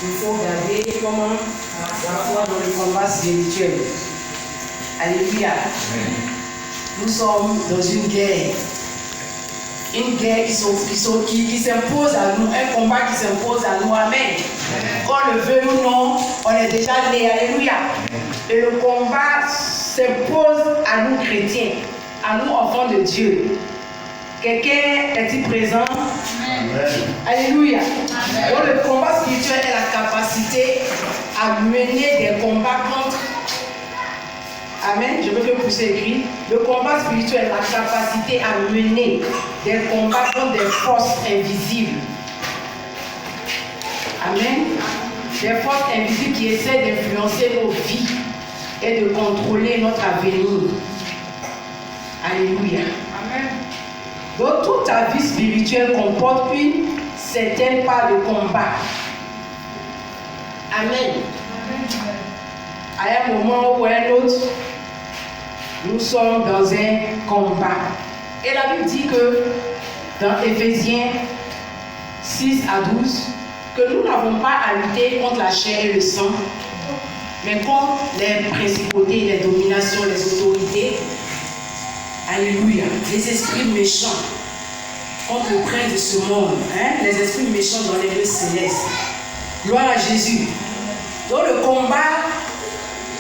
il faut garder comment la foi dans le combat spirituel. Alléluia. Nous sommes dans une guerre. Une guerre qui s'impose à nous, un combat qui s'impose à nous. Amen. Qu'on le veuille ou non, on est déjà né. Alléluia. Et le combat s'impose à nous chrétiens, à nous enfants de Dieu. Quelqu'un est-il présent? Amen. Alléluia. Amen. Donc le combat spirituel est la capacité à mener des combats contre. Amen. Je veux que vous puissiez écrire. Le combat spirituel est la capacité à mener des combats contre des forces invisibles. Amen. Des forces invisibles qui essaient d'influencer nos vies et de contrôler notre avenir. Alléluia. Amen. Donc toute ta vie spirituelle comporte une certaine part de combat. Amen. À un moment ou à un autre, nous sommes dans un combat. Et la Bible dit que dans Éphésiens 6 à 12, que nous n'avons pas à lutter contre la chair et le sang, mais contre les principautés, les dominations, les autorités. Alléluia. Les esprits méchants contre le prince de ce monde. Les esprits méchants dans les lieux célestes. Gloire à Jésus. Donc le combat,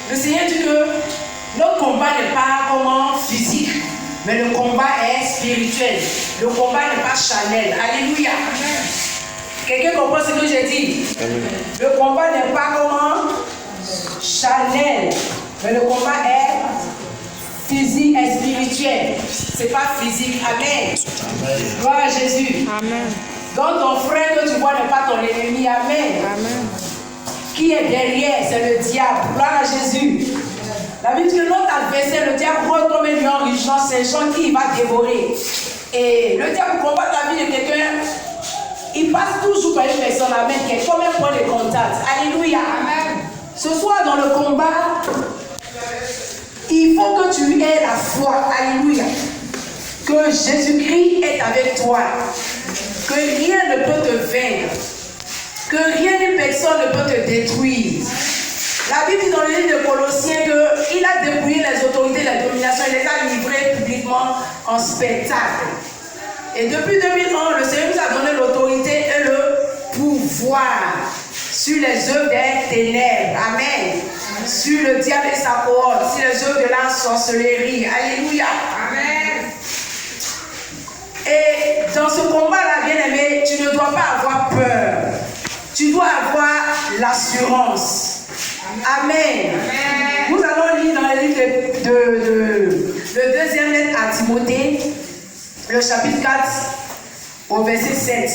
le Seigneur dit que notre combat n'est pas comment physique, mais le combat est spirituel. Le combat n'est pas charnel. Alléluia. Quelqu'un comprend ce que j'ai dit? Le combat n'est pas comment charnel, mais le combat est physique et spirituel. C'est pas physique. Amen. Gloire à Jésus. Amen. Donc ton frère que tu vois n'est pas ton ennemi. Amen. Amen. Qui est derrière? C'est le diable. Gloire à Jésus. La Bible dit que notre adversaire, le diable, rôde comme un lion rugissant, c'est Jean qui va dévorer. Et le diable combat la vie de quelqu'un. Il passe toujours par une personne. Amen. Qui est comme un point de contact. Alléluia. Amen. Ce soir dans le combat, il faut que tu aies la foi. Alléluia. Que Jésus-Christ est avec toi. Que rien ne peut te vaincre. Que rien ni personne ne peut te détruire. La Bible dit dans le livre de Colossiens qu'il a dépouillé les autorités, les dominations, il les a livrées publiquement en spectacle. Et depuis 2001, le Seigneur nous a donné l'autorité et le pouvoir sur les œuvres des ténèbres. Amen. Sur le diable et sa cohorte, sur les œuvres de la sorcellerie. Alléluia. Amen. Et dans ce combat-là, bien-aimé, tu ne dois pas avoir peur. Tu dois avoir l'assurance. Amen. Amen. Nous allons lire dans le livre le deuxième lettre à Timothée, le chapitre 4, au verset 7,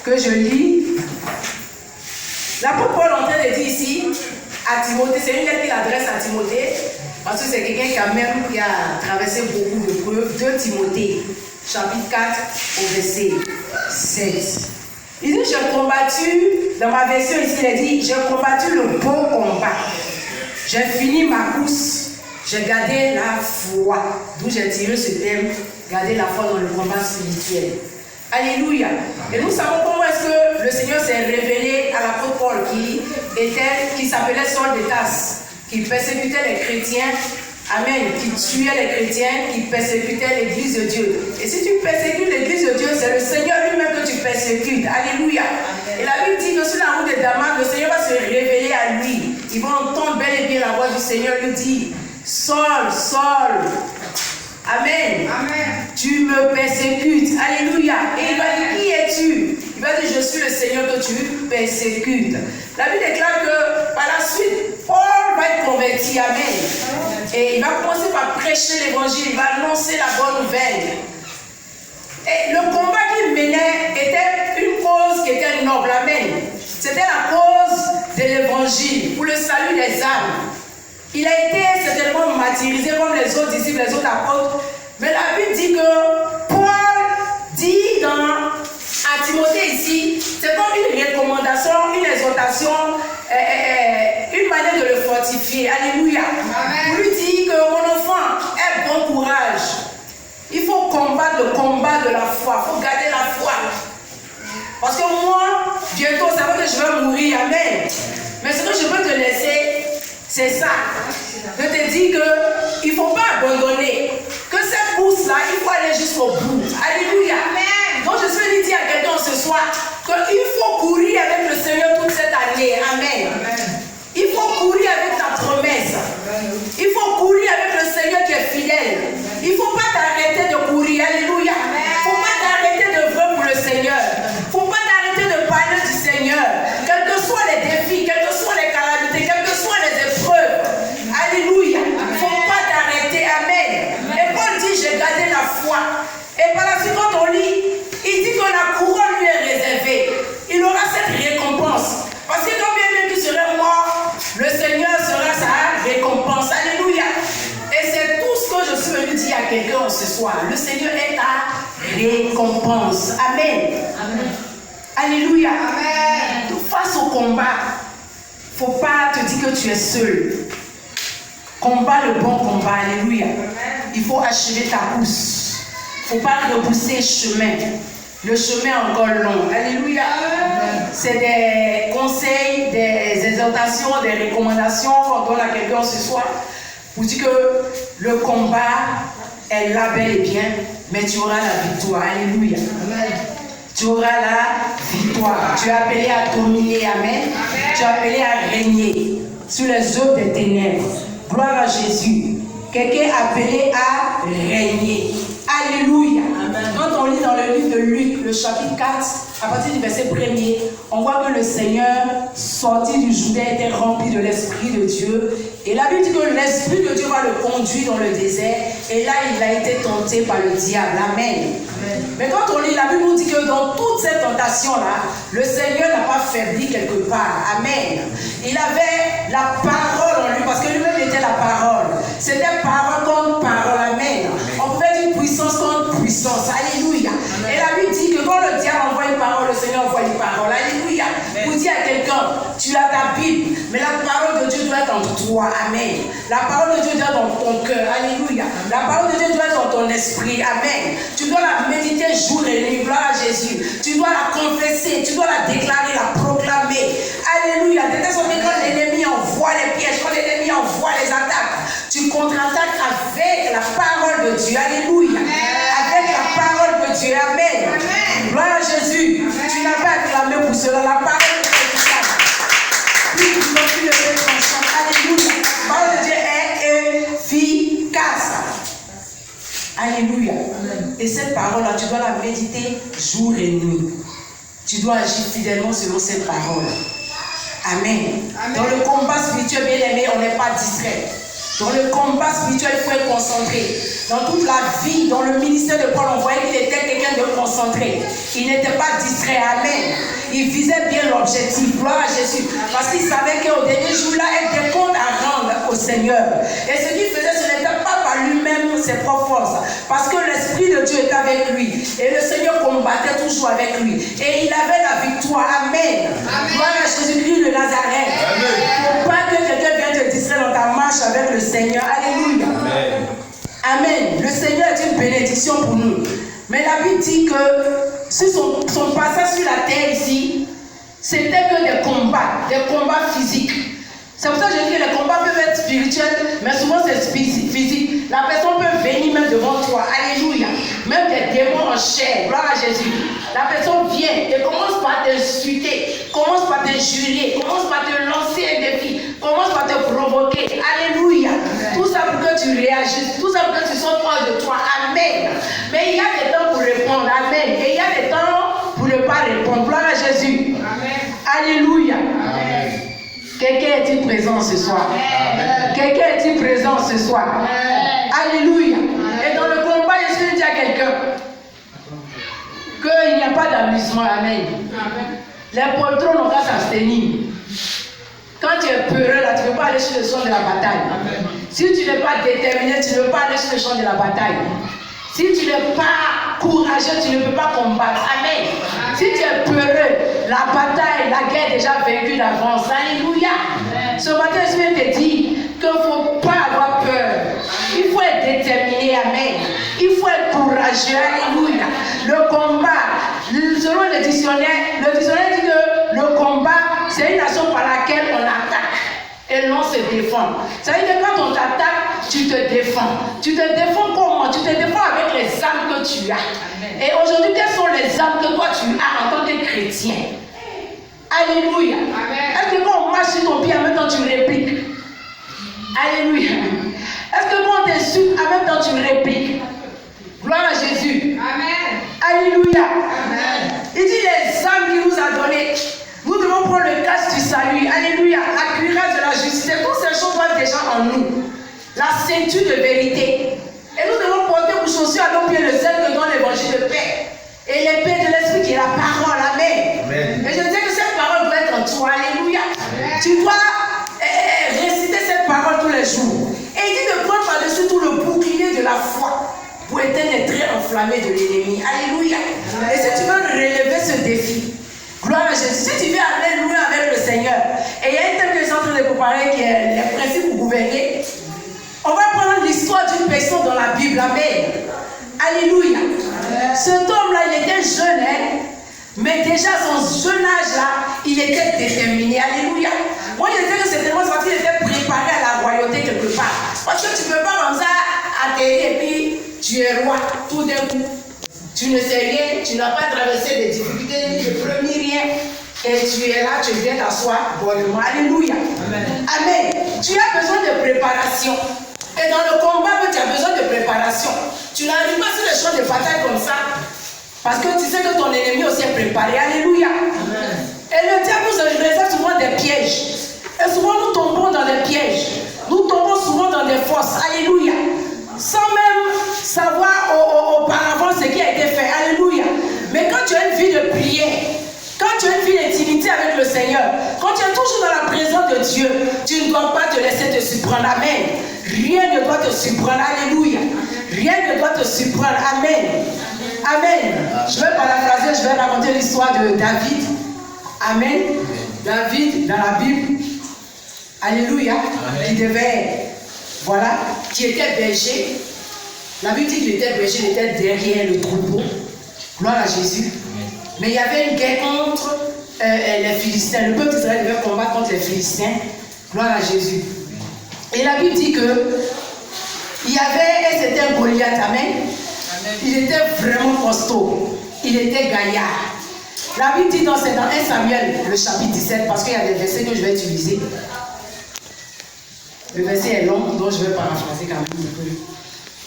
que je lis. L'apôtre Paul est en train de dire ici à Timothée, c'est une lettre qu'il adresse à Timothée, parce que c'est quelqu'un qui a traversé beaucoup de preuves. 2 Timothée, chapitre 4, au verset 7. Il dit, j'ai combattu, dans ma version ici, il dit, j'ai combattu le bon combat. J'ai fini ma course. J'ai gardé la foi. D'où j'ai tiré ce thème, garder la foi dans le combat spirituel. Alléluia. Et nous savons comment est-ce que le Seigneur s'est révélé à l'apôtre Paul qui s'appelait Saul de Tarse, qui persécutait les chrétiens. Amen. Qui tuait les chrétiens, qui persécutait l'église de Dieu. Et si tu persécutes l'église de Dieu, c'est le Seigneur lui-même que tu persécutes. Alléluia. Et la Bible dit que sur la route de Damas, le Seigneur va se révéler à lui. Il va entendre bel et bien la voix du Seigneur lui dire, Saul, Saul. Amen. Amen. Tu me persécutes. Alléluia. Et il va dire, qui es-tu? Il va dire, je suis le Seigneur que tu persécutes. La Bible déclare que par la suite, Paul va être converti. Amen. Et il va commencer par prêcher l'évangile, il va annoncer la bonne nouvelle. Et le combat qu'il menait était une cause qui était noble. Amen. C'était la cause de l'évangile, pour le salut des âmes. Il a été certainement martyrisé comme les autres disciples, les autres apôtres. Mais la Bible dit que Paul dit à Timothée ici, c'est comme une recommandation, une exhortation, une manière de le fortifier. Alléluia. Amen. Pour lui dire que mon enfant, aie bon courage. Il faut combattre le combat de la foi. Il faut garder la foi. Parce que moi, bientôt, ça veut que je vais mourir. Amen. Mais ce que je veux te laisser, c'est ça. Je te dis qu'il ne faut pas abandonner. Que cette course-là, il faut aller jusqu'au bout. Alléluia. Amen. Donc je suis venu dire à quelqu'un ce soir qu'il faut courir avec le Seigneur toute cette année. Amen. Amen. Il faut courir avec ta promesse. Il faut courir avec le Seigneur qui est fidèle. Il ne faut pas t'arrêter de courir. Alléluia. Il ne faut pas t'arrêter de vivre pour le Seigneur. Il ne faut pas t'arrêter de parler du Seigneur. Quels que soient les défis, quelles que soient les calamités, quelles que soient les épreuves. Alléluia. Il ne faut pas t'arrêter. Amen. Et Paul dit, j'ai gardé la foi. Et par la suite, quand on lit, il dit que la couronne lui est réservée. Il aura cette récompense. Parce que quand bien même tu serais mort, le Seigneur sera sa récompense. Alléluia. Et c'est tout ce que je suis venu dire à quelqu'un ce soir. Le Seigneur est ta récompense. Amen. Amen. Alléluia. Amen. Face au combat, il ne faut pas te dire que tu es seul. Combat le bon combat. Alléluia. Il faut achever ta course. Il ne faut pas repousser le chemin. Le chemin est encore long. Alléluia. C'est des conseils, des exhortations, des recommandations qu'on donne à quelqu'un ce soir pour dire que le combat est là bel et bien, mais tu auras la victoire. Alléluia. Amen. Tu auras la victoire. Tu es appelé à dominer. Amen. Tu es appelé à régner sur les œuvres des ténèbres. Gloire à Jésus. Quelqu'un est appelé à régner. Alléluia. Amen. Quand on lit dans le livre de Luc, le chapitre 4, à partir du verset 1er, on voit que le Seigneur, sorti du Jourdain, était rempli de l'Esprit de Dieu. Et la Bible dit que l'Esprit de Dieu va le conduire dans le désert. Et là, il a été tenté par le diable. Amen. Amen. Mais quand on lit, la Bible nous dit que dans toutes ces tentations-là, le Seigneur n'a pas faibli quelque part. Amen. Il avait la parole en lui, parce que lui-même était la parole. C'était parole contre parole. Amen. On pouvait dire puissance contre puissance. Alléluia. Amen. Et la Bible dit que quand le diable envoie une parole, le Seigneur envoie une parole. Alléluia. Vous dites à quelqu'un, tu as ta Bible, mais la parole de Dieu doit être en toi. Amen. La parole de Dieu doit être dans ton cœur. Alléluia. La parole de Dieu doit être dans ton esprit. Amen. Tu dois la méditer jour et nuit. Gloire à Jésus. Tu dois la confesser. Tu dois la déclarer, la proclamer. Alléluia. De telle sorte que quand l'ennemi envoie les pièges, quand l'ennemi envoie les attaques, tu contre-attaques avec la parole de Dieu. Alléluia. Avec la parole de Dieu. Amen. Amen. Gloire à Jésus. Amen. Tu n'as pas à clamer pour cela. La parole de Dieu est efficace. Plus puissant que le fait tranchant. Alléluia. La parole de Dieu est efficace. Alléluia. Amen. Et cette parole-là, tu dois la méditer jour et nuit. Tu dois agir fidèlement selon cette parole. Amen. Amen. Dans le combat spirituel, bien aimé, on n'est pas distrait. Dans le combat spirituel, il faut être concentré. Dans toute la vie, dans le ministère de Paul, on voyait qu'il était quelqu'un de concentré. Il n'était pas distrait. Amen. Il visait bien l'objectif. Gloire à Jésus. Parce qu'il savait qu'au dernier jour-là, il y a des comptes à rendre au Seigneur. Et ce qu'il faisait, ce n'était pas par lui-même ses propres forces. Parce que l'Esprit de Dieu était avec lui. Et le Seigneur combattait toujours avec lui. Et il avait la victoire. Amen. Amen. Gloire à Jésus-Christ de Nazareth. Il ne faut pas que quelqu'un vienne te distraire dans ta marche avec le Seigneur. Alléluia. Amen. Amen. Le Seigneur est une bénédiction pour nous. Mais la Bible dit que sur son passage sur la terre ici, c'était que des combats physiques. C'est pour ça que je dis que les combats peuvent être spirituels, mais souvent c'est physique. La personne peut venir même devant toi. Alléluia. Même des démons en chair. Gloire à Jésus. La personne vient et commence par t'insulter, commence par t'injurier, commence par te lancer un défi, commence par te provoquer. Alléluia. Tout ça pour que tu réagisses, tout ça pour que tu sois proche de toi. Amen. Mais il y a des temps pour répondre. Amen. Et il y a des temps pour ne pas répondre. Gloire à Jésus. Amen. Alléluia. Amen. Quelqu'un est-il présent ce soir? Amen. Quelqu'un est-il présent ce soir? Amen. Alléluia. Amen. Et dans le combat, je suis dit à quelqu'un qu'il n'y a pas d'amusement. Amen. Amen. Les poltrons n'ont qu'à s'abstenir. Quand tu es peureux, là, tu ne peux pas aller sur le champ de la bataille. Amen. Si tu n'es pas déterminé, tu ne peux pas aller sur le champ de la bataille. Si tu n'es pas courageux, tu ne peux pas combattre. Amen. Amen. Si tu es peureux, la bataille, la guerre est déjà vaincue d'avance. Alléluia. Amen. Ce matin, je viens te dire qu'il ne faut pas avoir peur. Il faut être déterminé. Amen. Il faut être courageux. Alléluia. Le combat, selon le dictionnaire dit que le combat c'est une action par laquelle on attaque et l'on se défend. Ça veut dire que quand on t'attaque, tu te défends. Tu te défends comment? Tu te défends avec les armes que tu as. Amen. Et aujourd'hui, quelles sont les armes que toi tu as en tant que chrétien? Alléluia. Est-ce que quand on marche sur ton pied, en même temps tu répliques? Alléluia. Est-ce que quand on t'insulte, en même temps tu répliques? Gloire à Jésus. Amen. Alléluia. Amen. Il dit les armes qu'il nous a données. Nous devons prendre le casque du salut. Alléluia. La cuirasse de la justice. Toutes ces choses doivent déjà en nous. La ceinture de vérité. Et nous devons porter pour chaussures à nos pieds le zèle que donne l'évangile de paix. Et l'épée de l'esprit qui est la parole. Amen. Amen. Et je dis que cette parole doit être en toi. Alléluia. Amen. Tu dois réciter cette parole tous les jours. Et il dit de prendre par-dessus tout le bouclier de la foi pour éteindre les traits enflammés de l'ennemi. Alléluia. Amen. Et si tu veux relever ce défi, gloire à Jésus, si tu veux aller loin avec le Seigneur, et il y a une thème que je suis en train de préparer qui est les principes pour gouverner, on va prendre l'histoire d'une personne dans la Bible. Amen. Alléluia. Amen. Cet homme-là, il était jeune, hein? Mais déjà à son jeune âge-là, il était déterminé. Alléluia. Moi, je disais que c'était parce qu'il était préparé à la royauté quelque part. Parce que tu ne peux pas comme ça atterrir et puis tu es roi tout d'un coup. Tu ne sais rien, tu n'as pas traversé des difficultés, ni de premier rien. Et tu es là, tu viens t'asseoir bonnement. Alléluia. Amen. Amen. Tu as besoin de préparation. Et dans le combat, tu as besoin de préparation. Tu n'arrives pas sur les champs de bataille comme ça. Parce que tu sais que ton ennemi aussi est préparé. Alléluia. Amen. Et le diable nous réserve souvent des pièges. Et souvent nous tombons dans des pièges. Nous tombons souvent dans des fosses. Alléluia. Sans même savoir auparavant ce qui a été fait. Alléluia. Mais quand tu as une vie de prière, quand tu as une vie d'intimité avec le Seigneur, quand tu es toujours dans la présence de Dieu, tu ne dois pas te laisser te surprendre. Amen. Rien ne doit te surprendre. Alléluia. Rien ne doit te surprendre. Amen. Amen. Je vais paraphraser, je vais raconter l'histoire de David. Amen. David dans la Bible. Alléluia. Amen. Qui devait, voilà, qui était berger. La Bible dit qu'il était berger, il était derrière le troupeau. Gloire à Jésus. Mais il y avait une guerre contre les Philistins. Le peuple d'Israël devait combattre contre les Philistins. Gloire à Jésus. Et la Bible dit que il y avait, et c'était un Goliath, amen. Il était vraiment costaud. Il était gaillard. La Bible dit c'est dans 1 Samuel, le chapitre 17, parce qu'il y a des versets que je vais utiliser. Le verset est long, donc je vais paraphraser quand même un peu.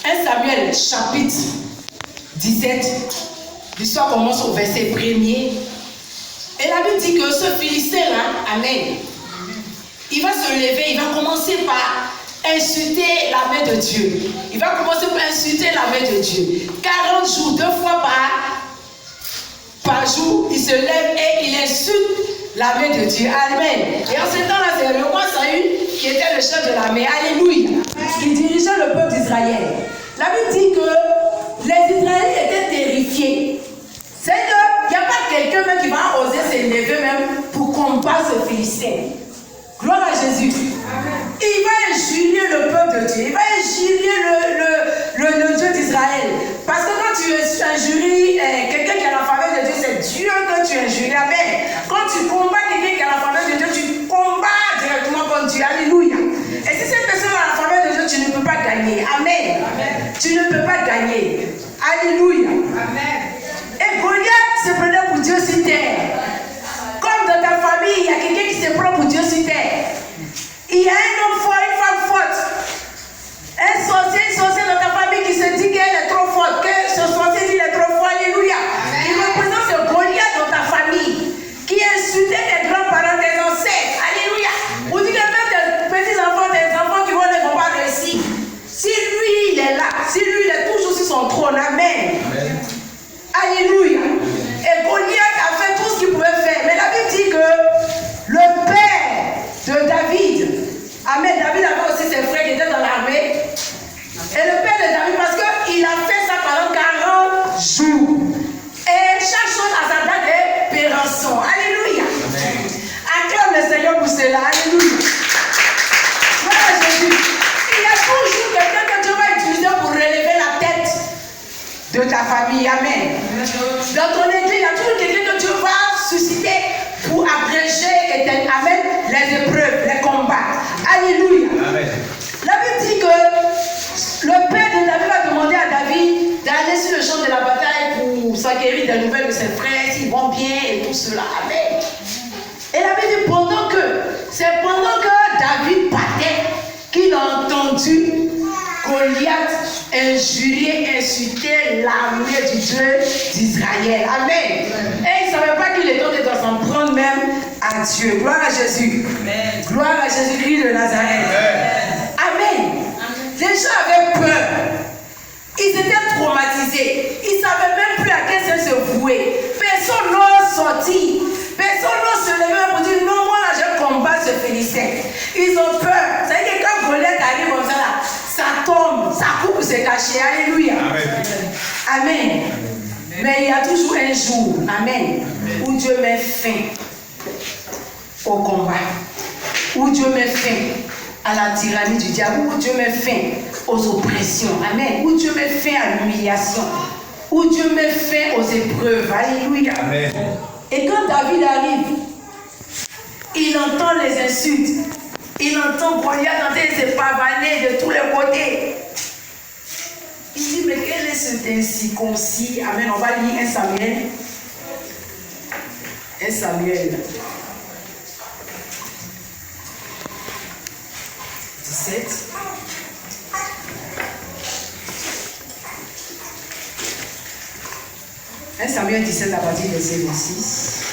1 Samuel, chapitre 17. L'histoire commence au verset 1er. Et la Bible dit que ce Philistin-là, amen, il va se lever, il va commencer par insulter la main de Dieu. Il va commencer par insulter la main de Dieu. 40 jours, 2 fois par jour, il se lève et il insulte la main de Dieu. Amen. Et en ce temps-là, c'est le roi Saül qui était le chef de l'armée. Alléluia. Qui dirigeait le peuple d'Israël. La Bible dit que les Israéliens étaient terrifiés. C'est qu'il n'y a pas quelqu'un même qui va oser s'élever même pour combattre ce Philistin. Gloire à Jésus. Amen. Il va injurier le peuple de Dieu. Il va injurier le Dieu d'Israël. Parce que quand tu injuries quelqu'un qui est en faveur de Dieu, c'est Dieu que tu injuries. Amen. Quand tu combats quelqu'un qui est en faveur de Dieu, tu combats directement contre Dieu. Alléluia. Et si cette personne est en faveur de Dieu, tu ne peux pas gagner. Amen. Amen. Tu ne peux pas gagner. Alléluia. Amen. Et Goliath se prenait pour Dieu sur terre. Comme dans ta famille, il y a quelqu'un qui se prend pour Dieu sur terre. Il y a un homme fort, une femme forte. Un sorcier dans ta famille qui se dit qu'elle est trop forte, que ce sorcier dit qu'il est trop fort. Alléluia. Amen. Il représente ce Goliath dans ta famille qui insultait tes grands-parents, tes ancêtres. Alléluia. Vous dites que même tes petits-enfants, tes enfants qui vont pas réussir. Si lui, il est là, si lui, il est toujours sur son trône. Amen. Amen. pris des nouvelles de ses frères, s'ils vont bien et tout cela. Amen. Et la Bible dit c'est pendant que David partait qu'il a entendu Goliath injurier, insulter l'armée du Dieu d'Israël. Amen. Et il ne savait pas qu'il était de s'en prendre même à Dieu. Gloire à Jésus. Amen. Gloire à Jésus-Christ de Nazareth. Amen. Les gens avaient peur. Ils étaient traumatisés. Ils ne savaient même plus à quel sens se vouer. Personne n'ose sortir. Personne n'ose se lever pour dire non, moi là je combats ce Philistin. Ils ont peur. C'est-à-dire que quand Goliath arrive comme ça, là, ça tombe, ça coupe, c'est caché. Alléluia. Amen. Amen. Mais il y a toujours un jour, amen, où Dieu met fin au combat. Où Dieu met fin à la tyrannie du diable. Où Dieu met fin aux oppressions. Amen. Où Dieu met fin à l'humiliation. Où Dieu met fin aux épreuves. Alléluia. Amen. Et quand David arrive, il entend les insultes. Il entend Goliath en train de se pavaner de tous les côtés. Il dit, mais quel est cet incirconcis? Amen. On va lire 1 Samuel. 1 Samuel 17. Samuel 17 à partir de verset 26.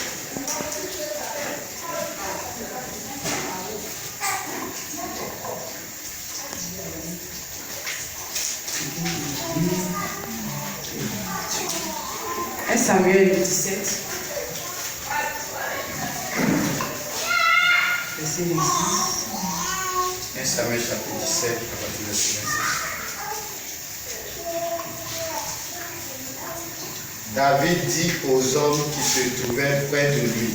Samuel 17, verset 26. 1 Samuel chapitre 17 à partir de verset 26. David dit aux hommes qui se trouvaient près de lui: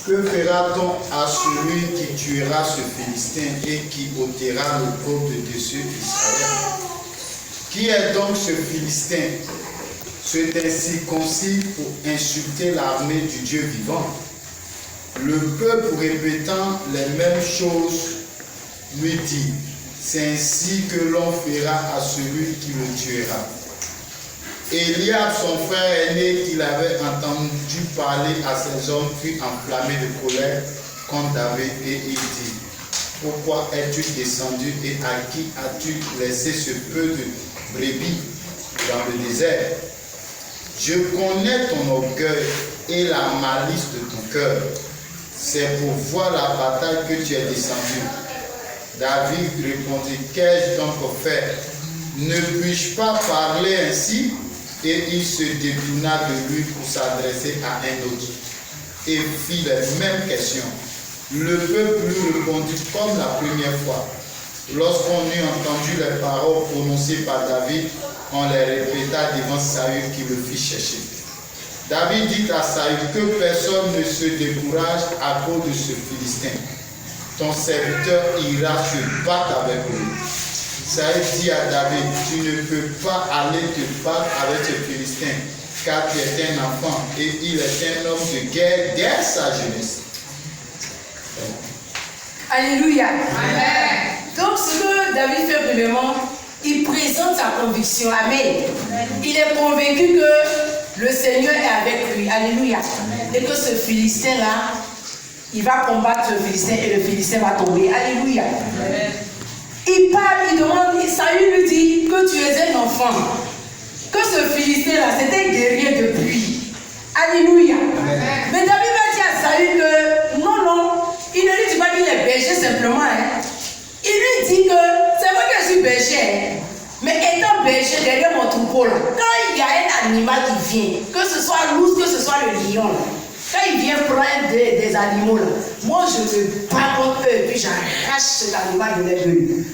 que fera-t-on à celui qui tuera ce Philistin et qui ôtera le peuple de dessus d'Israël? Qui est donc ce Philistin, cet incirconcis, pour insulter l'armée du Dieu vivant? Le peuple, répétant les mêmes choses, lui dit: c'est ainsi que l'on fera à celui qui le tuera. Eliab, son frère aîné, qu'il avait entendu parler à ses hommes, fut enflammé de colère contre David, et il dit: pourquoi es-tu descendu et à qui as-tu laissé ce peu de brebis dans le désert? Je connais ton orgueil et la malice de ton cœur. C'est pour voir la bataille que tu es descendu. David répondit: qu'ai-je donc fait? Ne puis-je pas parler ainsi? Et il se détourna de lui pour s'adresser à un autre et fit les mêmes questions. Le peuple lui répondit comme la première fois. Lorsqu'on eut entendu les paroles prononcées par David, on les répéta devant Saül qui le fit chercher. David dit à Saül que personne ne se décourage à cause de ce Philistin. Ton serviteur ira se battre avec lui. Saül dit à David: tu ne peux pas aller te battre avec ce Philistin, car tu es un enfant et il est un homme de guerre dès sa jeunesse. Alléluia. Amen. Donc ce que David fait premièrement, il présente sa conviction. Amen. Il est convaincu que le Seigneur est avec lui. Alléluia. Et que ce Philistin-là, il va combattre ce Philistin et le Philistin va tomber. Alléluia. Amen. Il parle, il demande, Saül lui dit que tu es un enfant. Que ce Philistin-là, c'était un guerrier depuis. Alléluia. Amen. Mais David va dire à Saül que non, il ne lui dit pas qu'il est berger simplement. Il lui dit que c'est vrai que je suis berger, mais étant berger derrière mon troupeau, là, quand il y a un animal qui vient, que ce soit l'ours, que ce soit le lion, là, quand il vient prendre des animaux, là, moi je me bats contre eux et puis j'arrache cet animal de leur gueule.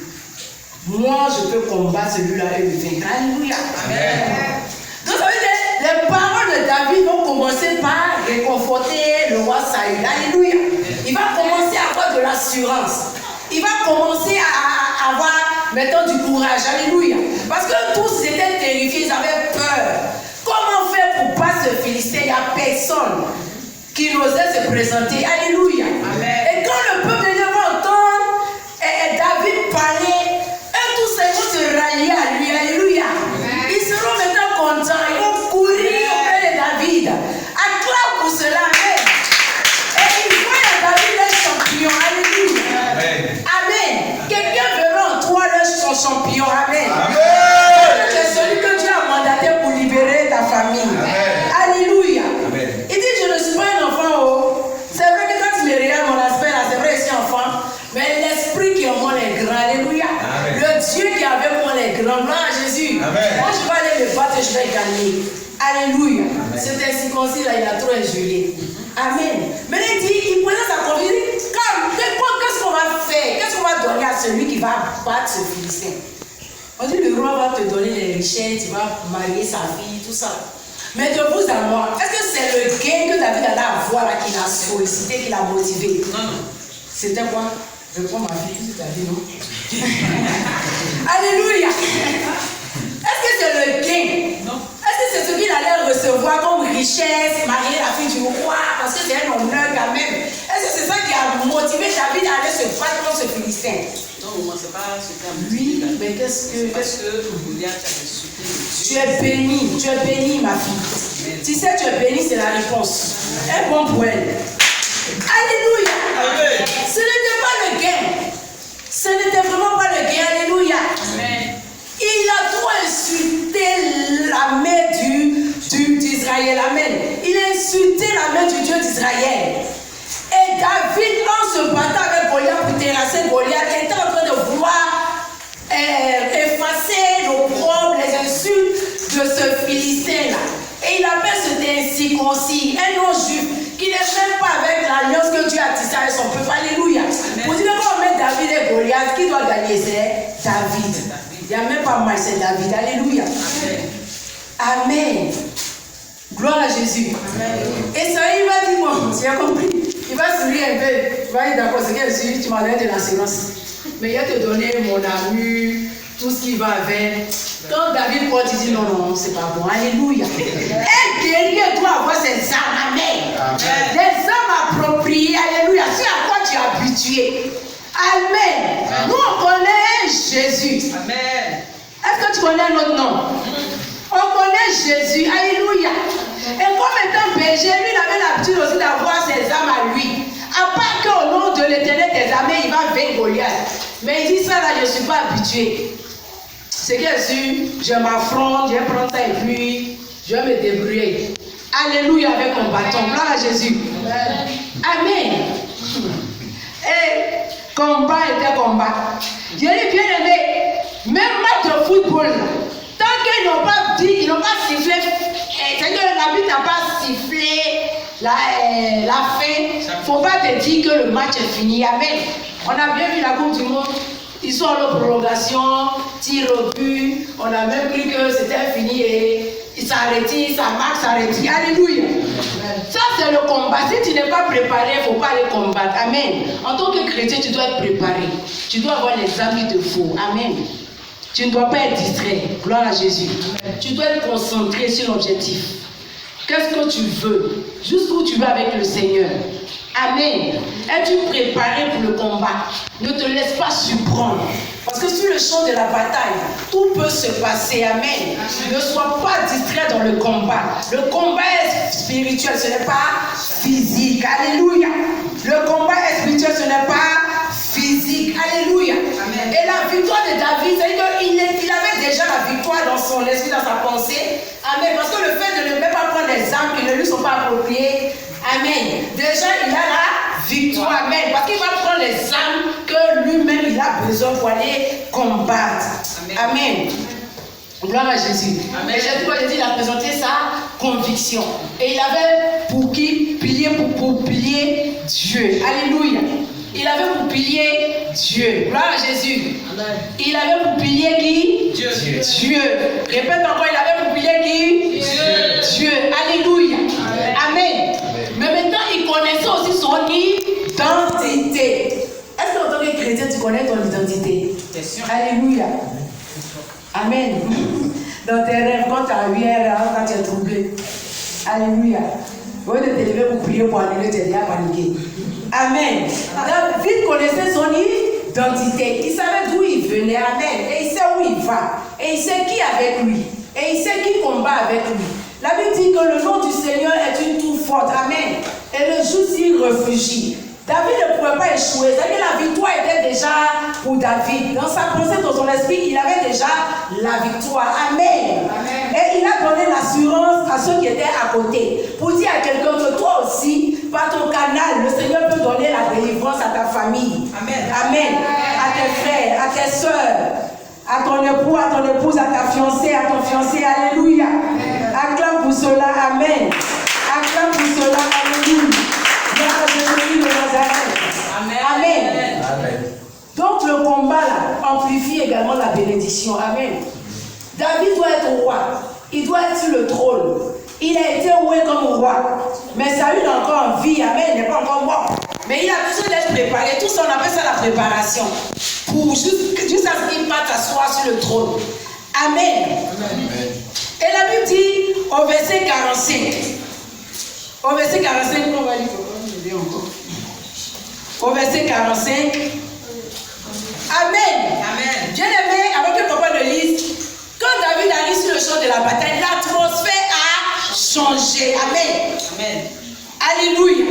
Moi je peux combattre celui-là et le vaincre. Alléluia. Amen. Donc ça veut dire les paroles de David vont commencer par réconforter le roi Saül. Alléluia. Il va commencer à avoir de l'assurance. Il va commencer à avoir maintenant du courage. Alléluia. Parce que tous étaient terrifiés, ils avaient peur. Comment faire pour battre ce Philistin? Il n'y a personne qui n'osait se présenter. Alléluia. Amen. Et quand le peuple de Dieu va entendre David parler, eux tous ils vont se rallier à lui. Alléluia. Amen. Ils seront maintenant contents. Ils vont courir incirconcis là, il a trop injurié. Amen. Mais il dit, il prenait sa confiance. Qu'est-ce qu'on va faire? Qu'est-ce qu'on va donner à celui qui va battre ce Philistin? On dit, le roi va te donner les richesses, tu vas marier sa fille, tout ça. Mais de vous à moi, est-ce que c'est le gain que David allait avoir là qui l'a sollicité, qui l'a motivé? Non. C'était quoi? Je prends ma fille, c'est ta vie, non? Alléluia! Est-ce que c'est le gain? Non. Est-ce que c'est ce qu'il allait recevoir comme richesse, marier la fille du roi, parce que c'est un honneur quand même? Est-ce que c'est ça qui a motivé David à aller se battre contre ce Philistin? Non, c'est pas ce qui a motivé. Oui, mais qu'est-ce que... Parce que Goliath a ressuscité. Tu es bénie, ma fille. Amen. Tu sais, tu es bénie, c'est la réponse. Un bon pour elle. Alléluia. Amen. Ce n'était pas le gain. Ce n'était vraiment pas le gain. Alléluia. Amen. Il a trop insulté la main d'Israël. Amen. Il a insulté la main du Dieu d'Israël. Et David, en se battant avec Goliath pour terrasser Goliath, était en train de vouloir effacer l'opprobre, les insultes de ce Philistin-là. Et il appelle cet incirconcis, un non-juif, qui n'est même pas avec l'alliance que Dieu a tissée avec son peuple. Alléluia. Vous dites qu'on met David et Goliath, qui doit gagner? C'est David. Il n'y a même pas mal, c'est David. Alléluia. Amen. Gloire à Jésus. Amen. Et ça, il va dire, bon, tu as compris. Il va sourire un peu. Il va dire, d'accord, c'est qu'elle suit, tu m'as donné de l'assurance. Mais il va te donner mon armure, tout ce qui va avec. Quand David porte, il dit non, non, c'est pas bon. Alléluia. Un guerrier doit avoir ses armes. Amen. Des armes appropriées. Alléluia. C'est à quoi tu es habitué. Amen. Nous, on connaît Jésus. Amen. Est-ce que tu connais notre nom? On connaît Jésus. Alléluia. Et comme étant berger, lui, il avait l'habitude aussi d'avoir ses armes à lui. À part qu'au nom de l'Éternel des armées, il va vaincre Goliath. Mais il dit ça là, je ne suis pas habitué. C'est que je m'affronte, je vais prendre ça et puis je vais me débrouiller. Alléluia avec mon bâton. Gloire à Jésus. Amen. Et combat était combat. J'ai dit bien aimé, même match de football, tant qu'ils n'ont pas dit, ils n'ont pas sifflé, c'est-à-dire que l'arbitre n'a pas sifflé la fin, il ne faut pas te dire que le match est fini. Amen. On a bien vu la Coupe du Monde. Ils sont en prolongation, tir au but. On a même cru que c'était fini et il s'arrêtait, ça marche, s'arrêtait. Alléluia. Ça, c'est le combat. Si tu n'es pas préparé, il ne faut pas aller combattre. Amen. En tant que chrétien, tu dois être préparé. Tu dois avoir les armes qu'il te faut. Amen. Tu ne dois pas être distrait. Gloire à Jésus. Amen. Tu dois être concentré sur l'objectif. Qu'est-ce que tu veux? Jusqu'où tu vas avec le Seigneur. Amen. Es-tu préparé pour le combat? Ne te laisse pas surprendre. Parce que sur le champ de la bataille, tout peut se passer. Amen. Ne sois pas distrait dans le combat. Le combat est spirituel, ce n'est pas physique. Alléluia. Le combat est spirituel, ce n'est pas physique. Alléluia. Amen. Et la victoire de David, c'est qu'il avait déjà la victoire dans son esprit, dans sa pensée. Amen. Parce que le fait de ne même pas prendre des armes qui ne lui sont pas appropriées. Amen. Déjà, il a la victoire. Amen. Parce qu'il va prendre les armes que lui-même il a besoin pour aller combattre. Amen. Amen. Gloire à Jésus. Amen. Et j'ai dit, il a présenté sa conviction. Et il avait pour qui pilier pour pilier Dieu. Alléluia. Il avait pour pilier Dieu. Gloire à Jésus. Amen. Il avait pour pilier qui? Dieu. Dieu. Répète encore, il avait pour pilier qui? Dieu. Dieu. Alléluia. Amen. Amen. Mais maintenant, il connaissait aussi son identité. Est-ce qu'en tant que chrétien, tu connais ton identité? Alléluia. Amen. Dans tes rêves, quand tu as eu un rêve, quand tu es troublé. Alléluia. Au lieu de te lever pour prier, pour annuler, tu es déjà paniqué. Amen. David connaissait son identité. Il savait d'où il venait. Amen. Et il sait où il va. Et il sait qui est avec lui. Et il sait qui combat avec lui. La Bible dit que le nom du Seigneur est une tour forte. Amen. Et le jour s'y réfugie. David ne pouvait pas échouer. C'est-à-dire que la victoire était déjà pour David. Dans sa pensée, dans son esprit, il avait déjà la victoire. Amen. Amen. Et il a donné l'assurance à ceux qui étaient à côté. Pour dire à quelqu'un que toi aussi, par ton canal, le Seigneur peut donner la délivrance à ta famille. Amen. Amen. À tes frères, à tes soeurs, à ton époux, à ton épouse, à ta fiancée, à ton fiancé. Alléluia. Acclame pour cela, amen. Acclame pour cela, alléluia. Gloire à Jésus de Nazareth. Amen. Amen. Donc le combat là amplifie également la bénédiction. Amen. David doit être roi. Il doit être sur le trône. Il a été oué comme roi. Mais Saül est encore en vie. Amen. Il n'est pas encore mort. Mais il a besoin d'être préparé. Tout ça, on appelle ça la préparation. Pour jusqu'à ce qu'il parte s'asseoir sur le trône. Amen. Amen. Et la Bible dit au verset 45. Au verset 45, on va lire encore. Au verset 45. Amen. Amen. Bien aimé, avant que papa le lise, quand David arrive sur le champ de la bataille, l'atmosphère a changé. Amen. Amen. Alléluia.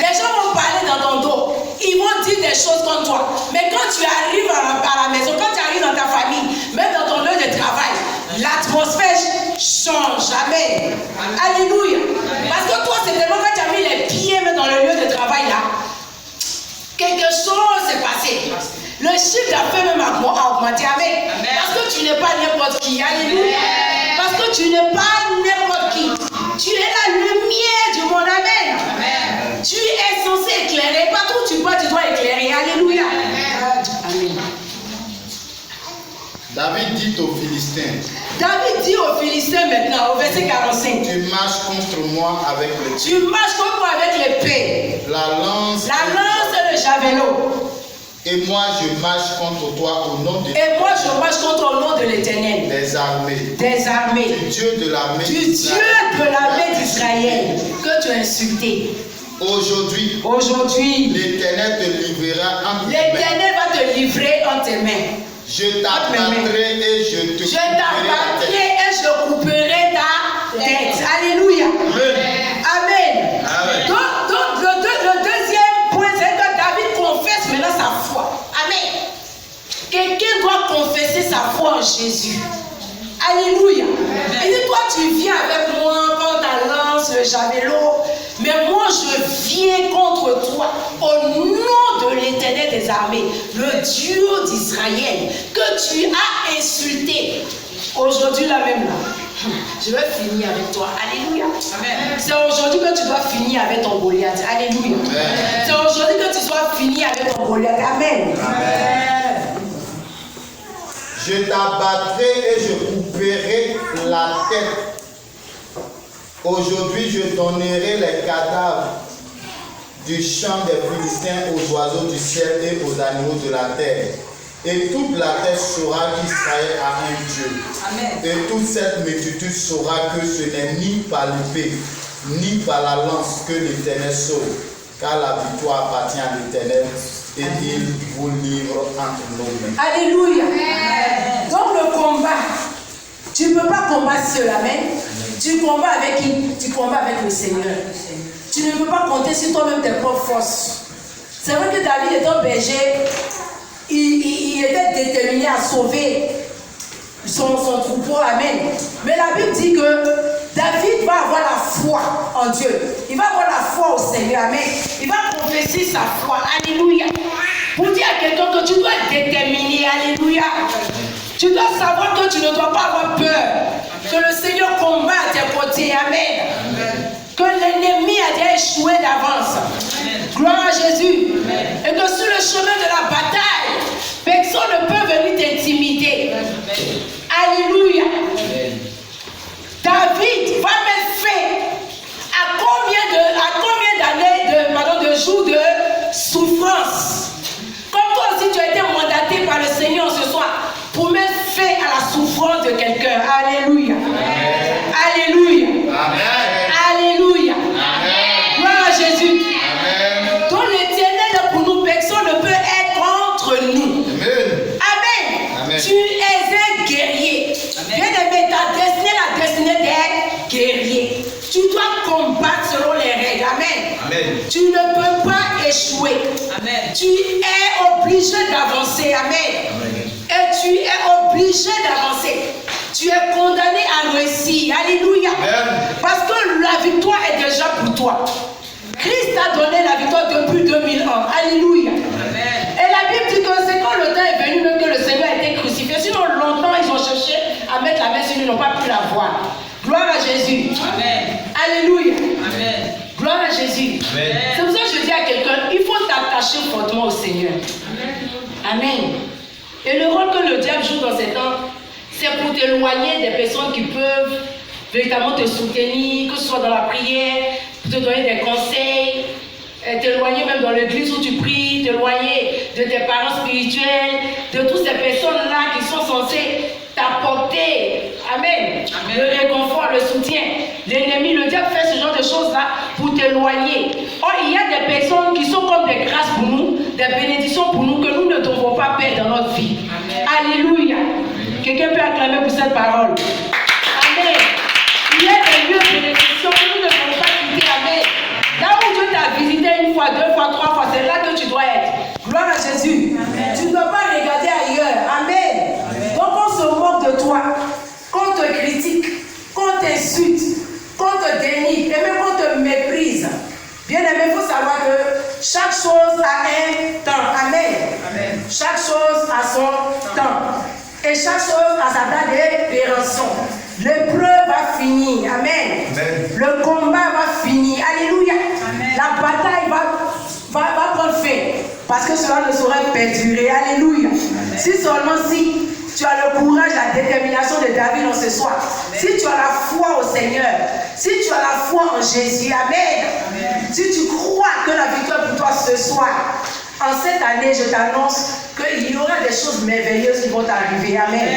Les gens vont parler dans ton dos. Ils vont dire des choses comme toi. Mais quand tu arrives à la maison, quand tu arrives dans ta famille, même dans ton lieu de travail, l'atmosphère change. Amen. Alléluia. Parce que toi, c'est tellement quand tu as mis les pieds même dans le lieu de travail là, quelque chose s'est passé. Le chiffre d'affaires même a augmenté. Amen. Parce que tu n'es pas n'importe qui. Alléluia. Parce que tu n'es pas n'importe qui. Tu es la lumière du monde. Amen. Tu es censé éclairer. Partout où tu vas, tu dois éclairer. Alléluia. Amen. David dit aux Philistins, David dit aux Philistins maintenant, au verset 45. tu marches contre moi avec le Tu marches contre moi avec l'épée, la lance, et le javelot. et moi je marche contre toi au nom Et moi je marche contre au nom de l'Éternel. des armées, Des armées. du Dieu de l'armée Du Dieu de l'armée d'Israël que tu as insulté. Aujourd'hui, Aujourd'hui, l'Éternel te livrera entre tes mains. l'Éternel va te livrer entre tes mains. Je t'abattrai et je te Je couperai la t'abattrai tête. et je couperai ta tête. Alléluia. Amen. Amen. Donc le deuxième point, c'est que David confesse maintenant sa foi. Amen. Quelqu'un doit confesser sa foi en Jésus. Alléluia. Et dit, toi, tu viens avec moi, prends ta lance, le javelot. Mais moi, je viens contre toi au nom de l'Éternel des armées, le Dieu d'Israël, que tu as insulté. Aujourd'hui, là même, là, je vais finir avec toi. Alléluia. Amen. C'est aujourd'hui que tu dois finir avec ton Goliath. Alléluia. C'est aujourd'hui que tu dois finir avec ton Goliath. Amen. Je t'abattrai et je couperai la tête. Aujourd'hui, je donnerai les cadavres du champ des Philistins aux oiseaux du ciel et aux animaux de la terre. Et toute la terre saura qu'Israël a un Dieu. Amen. Et toute cette multitude saura que ce n'est ni par l'épée, ni par la lance que l'Éternel sauve, car la victoire appartient à l'Éternel et il vous livre entre nos mains. Alléluia. Donc le combat, tu ne peux pas combattre seul. Amen. Tu combats avec qui? Tu combats avec le Seigneur. Tu ne peux pas compter sur toi-même tes propres forces. C'est vrai que David étant berger, il était déterminé à sauver son troupeau. Amen. Mais la Bible dit que David va avoir la foi en Dieu. Il va avoir la foi au Seigneur. Amen. Il va confesser sa foi. Alléluia. Pour dire à quelqu'un que tu dois être déterminé. Alléluia. Tu dois savoir que tu ne dois pas avoir peur. Que le Seigneur combat à tes côtés. Amen. Que l'ennemi a déjà échoué d'avance. Gloire à Jésus. Et que sur le chemin de la bataille, personne ne peut venir t'intimider. Alléluia. David va mettre fin à combien de jours de souffrance. Comme toi aussi tu as été mandaté par le Seigneur ce soir pour mettre fin à la souffrance de quelqu'un. Alléluia. Alléluia. Alléluia. Gloire à Jésus. Donc l'Éternel est pour nous, personne ne peut être contre nous. Amen. Tu es un guerrier. Bien aimé, ta destinée, la destinée d'être guerrier. Tu dois combattre selon les règles. Amen. Tu ne peux pas échouer. Amen. Tu es obligé d'avancer. Amen. Et tu es obligé d'avancer. Tu es condamné à réussir. Alléluia. Parce que la victoire est déjà pour toi. Christ a donné la victoire depuis 2000 ans. Alléluia. Amen. Et la Bible dit que c'est quand le temps est venu même que le Seigneur a été crucifié. Sinon longtemps ils ont cherché à mettre la main sur lui, ils n'ont pas pu la voir. Gloire à Jésus. Amen. Jésus. Amen. C'est pour ça que je dis à quelqu'un, il faut t'attacher fortement au Seigneur. Amen. Et le rôle que le diable joue dans ces temps, c'est pour t'éloigner des personnes qui peuvent véritablement te soutenir, que ce soit dans la prière, pour te donner des conseils, t'éloigner même dans l'église où tu pries, t'éloigner de tes parents spirituels, de toutes ces personnes-là qui sont censées t'apporter, amen, le réconfort, le soutien. L'ennemi, le diable fait ce genre de choses-là pour t'éloigner. Or, il y a des personnes qui sont comme des grâces pour nous, des bénédictions pour nous que nous ne devons pas perdre dans notre vie. Amen. Alléluia. Quelqu'un peut acclamer pour cette parole. Amen. Il y a des lieux de bénédiction que nous ne devons pas quitter. Amen. Là où Dieu t'a visité une fois, deux fois, trois fois, c'est là que tu dois être. Gloire à Jésus. Amen. Tu ne dois pas regarder ailleurs. Amen. Amen. Donc on se moque de toi, qu'on te critique, qu'on t'insulte, qu'on te dénigre et même qu'on te méprise. Bien aimé, il faut savoir que chaque chose a un temps. Amen. Amen. Chaque chose a son temps. Et chaque chose a sa date d'expiration. L'épreuve va finir. Amen. Amen. Le combat va finir. Alléluia. Amen. La bataille va prendre fin. Parce que cela ne saurait perdurer. Alléluia. Amen. Si seulement si tu as le courage, la détermination de David en ce soir. Amen. Si tu as la foi au Seigneur. Si tu as la foi en Jésus. Amen. Amen. Si tu crois que la victoire pour toi ce soir. En cette année, je t'annonce qu'il y aura des choses merveilleuses qui vont t'arriver. Amen.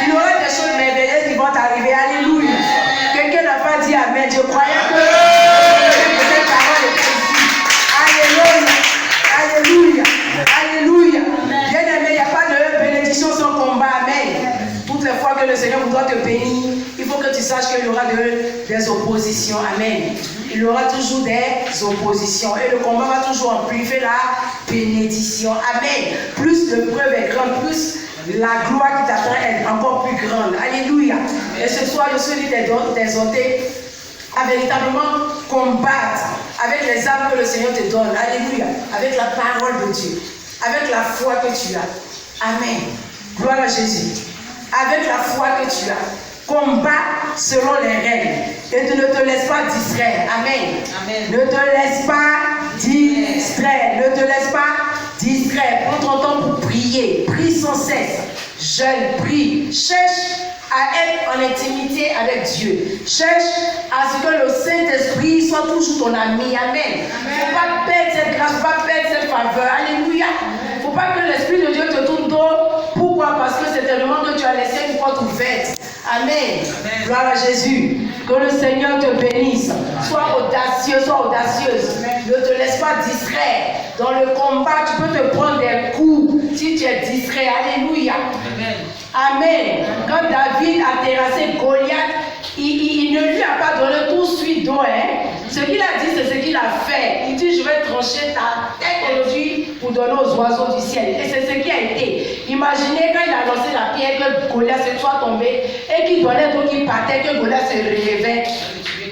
Il y aura des choses merveilleuses qui vont t'arriver. Alléluia. Quelqu'un n'a pas dit Amen. Je croyais que cette parole était ici. Alléluia. Alléluia. Alléluia. Bien aimé, il n'y a pas de bénédiction sans combat. Amen. Toutes les fois que le Seigneur voudra te bénir, il faut que tu saches qu'il y aura des oppositions. Amen. Il y aura toujours des oppositions. Et le combat va toujours amplifier la bénédiction. Amen. Plus l'épreuve est grande, plus la gloire qui t'attend est encore plus grande. Alléluia. Et ce soir, je suis t'exhorter à véritablement combattre avec les armes que le Seigneur te donne. Alléluia. Avec la parole de Dieu. Avec la foi que tu as. Amen. Gloire à Jésus. Avec la foi que tu as. Combat selon les règles. Et tu ne te laisses pas distraire. Amen. Amen. Ne te laisse pas distraire. Ne te laisse pas distraire. Prends ton temps pour prier. Prie sans cesse. Jeûne, prie. Cherche à être en intimité avec Dieu. Cherche à ce que le Saint-Esprit soit toujours ton ami. Amen. Il ne faut pas perdre cette grâce, il ne faut pas perdre cette faveur. Alléluia. Il ne faut pas que l'Esprit de Dieu te tourne dos. Pourquoi? Parce que c'est tellement que tu as laissé une porte ouverte. Amen. Amen. Gloire à Jésus. Que le Seigneur te bénisse. Sois audacieux, sois audacieuse. Ne te laisse pas distraire. Dans le combat, tu peux te prendre des coups si tu es distrait. Alléluia. Amen. Amen. Quand David a terrassé Goliath, il ne lui a pas donné tout de suite d'eau. Ce qu'il a dit, c'est ce qu'il a fait. Il dit, je vais trancher ta tête aujourd'hui pour donner aux oiseaux du ciel. Et c'est ce qui a été. Imaginez quand il a lancé la pierre, que Goliath se soit tombé et qu'il donnait donc il partait, que Goliath se relevait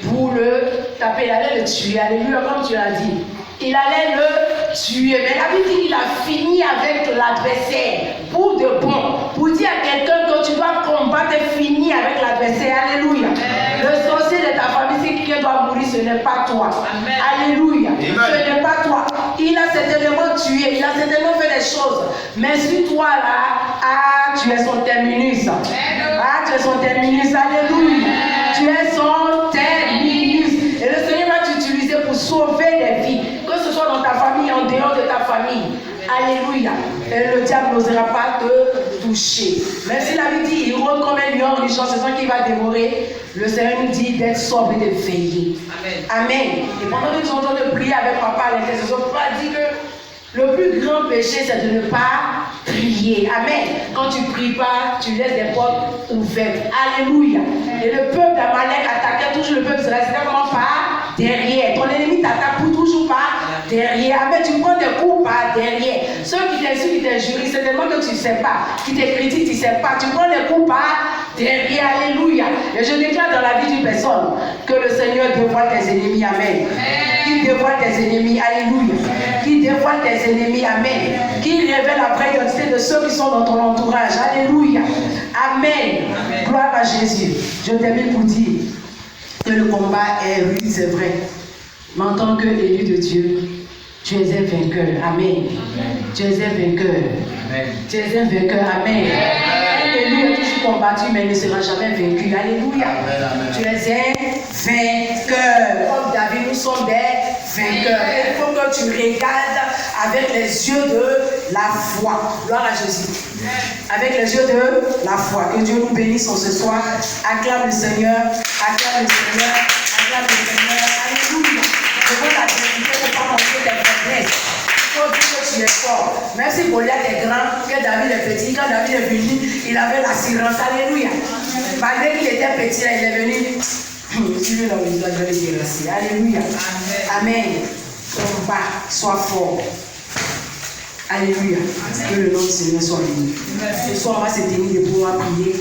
pour le taper. Il allait le tuer. Alléluia, comme tu l'as dit. Il allait le tuer. Mais la Bible dit qu'il a fini avec l'adversaire pour de bon. Pour dire à quelqu'un que tu dois combattre et finir avec l'adversaire. Alléluia. Amen. Le sorcier de ta famille, c'est qui doit mourir, ce n'est pas toi. Amen. Alléluia. Amen. Ce n'est pas toi. Il a certainement tué, il a certainement fait des choses. Mais si toi là, tu es son terminus. Tu es son terminus. Alléluia. Tu es son terminus. Et le Seigneur va t'utiliser pour sauver des vies. Que ce soit dans ta famille, en dehors de ta famille. Alléluia. Et le diable n'osera pas te toucher. Même si la Bible dit, il rôde comme un lion rugitant, c'est ça qui va dévorer. Le Seigneur nous dit d'être sobre et de veiller. Amen. Amen. Et pendant que tu es en train de prier avec papa à l'intercession, papa dit que le plus grand péché, c'est de ne pas prier. Amen. Quand tu ne pries pas, tu laisses des portes ouvertes. Alléluia. Et le peuple d'Amalek attaquait toujours le peuple d'Israël. C'était comment? Par derrière. Ton ennemi t'attaque pour toujours par derrière. Amen. Tu prends des coups par derrière. Ceux qui t'insultent, qui t'injurient, c'est tellement que tu ne sais pas. Qui te critiquent, tu ne sais pas. Tu prends des coups par derrière. Alléluia. Et je déclare dans la vie d'une personne que le Seigneur dévoile tes ennemis. Amen. Qu'il dévoile tes ennemis. Alléluia. Qu'il dévoile tes ennemis. Amen. Qu'il révèle la vraie identité de ceux qui sont dans ton entourage. Alléluia. Amen. Amen. Gloire à Jésus. Je termine pour dire que le combat est rude, c'est vrai. Mais en tant qu'élu de Dieu, tu es un vainqueur. Amen. Tu es un vainqueur. Tu es un vainqueur. Amen. Un élu a toujours combattu, mais ne sera jamais vaincu. Alléluia. Tu es un vainqueur. Comme David, nous sommes des vainqueurs. Il faut que tu regardes avec les yeux de la foi. Gloire à Jésus. Avec les yeux de la foi. Que Dieu nous bénisse en ce soir. Acclame le Seigneur. Acclame le Seigneur. Acclame le Seigneur. Alléluia. Je veux la vérité pour ne pas montrer tes faiblesses. Il faut dire que tu es fort. Même si Goliath est grand, que David est petit, quand David est venu, il avait l'assurance. Alléluia. Malgré qu'il était petit, là, il est venu. Si lui, là, il doit le dire ainsi. Alléluia. Amen. Combat, sois fort. Alléluia. Que le nom du Seigneur soit béni. Ce soir, on va se tenir debout, on va prier.